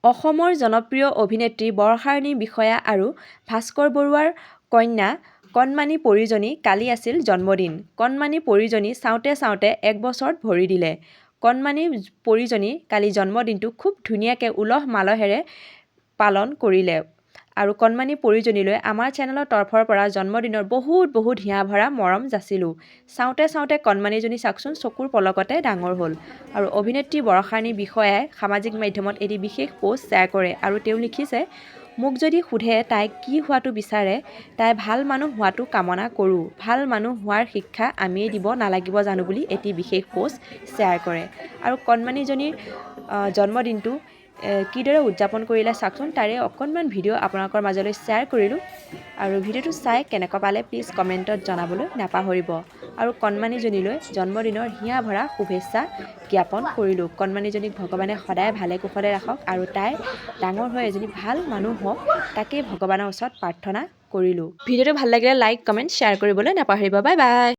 অসমৰ জনপ্ৰিয় অভিনেত্ৰী বৰষাৰাণী বিষয়া আৰু ভাস্কৰ বৰুৱাৰ কন্যা কণমানি পৰিজনী কালি আছিল জন্মদিন। কণমানি পৰিজনী চাওঁতে চাওঁতে ১ বছৰত ভৰি দিলে। কণমানি পৰিজনীৰ কালি জন্মদিনটো খুব ধুনীয়াকৈ উলহ মালহেৰে পালন কৰিলে। আৰু কণমানি পৰিজনীলৈ আমাৰ চেনেলৰ তৰফৰ পৰা জন্মদিনৰ বহুত হিয়া ভৰা মৰম যাচিলোঁ। চাওঁতে চাওঁতে কণমানিজনী চাওকচোন চকুৰ পলকতে ডাঙৰ হ'ল। আৰু অভিনেত্ৰী বৰষাৰাণী বিষয়াই সামাজিক মাধ্যমত এটি বিশেষ পোষ্ট শ্বেয়াৰ কৰে আৰু তেওঁ লিখিছে, মোক যদি সোধে তাই কি হোৱাটো বিচাৰে, তাই ভাল মানুহ হোৱাটো কামনা কৰোঁ। ভাল মানুহ হোৱাৰ শিক্ষা আমিয়েই দিব নালাগিব জানো বুলি এটি বিশেষ পোষ্ট শ্বেয়াৰ কৰে। আৰু কণমানিজনীৰ জন্মদিনটো কিদৰে উদযাপন কৰিলে চাওকচোন, তাৰে অকণমান ভিডিঅ' আপোনালোকৰ মাজলৈ শ্বেয়াৰ কৰিলোঁ। আৰু ভিডিঅ'টো চাই কেনেকুৱা পালে প্লিজ কমেণ্টত জনাবলৈ নাপাহৰিব। আৰু কণমানিজনীলৈ জন্মদিনৰ হিয়া ভৰা শুভেচ্ছা জ্ঞাপন কৰিলোঁ। কণমানিজনীক ভগৱানে সদায় ভালে কুশলে ৰাখক আৰু তাই ডাঙৰ হৈ এজনী ভাল মানুহ হওক, তাকেই ভগৱানৰ ওচৰত প্ৰাৰ্থনা কৰিলোঁ। ভিডিঅ'টো ভাল লাগিলে লাইক, কমেণ্ট, শ্বেয়াৰ কৰিবলৈ নাপাহৰিব। Bye bye.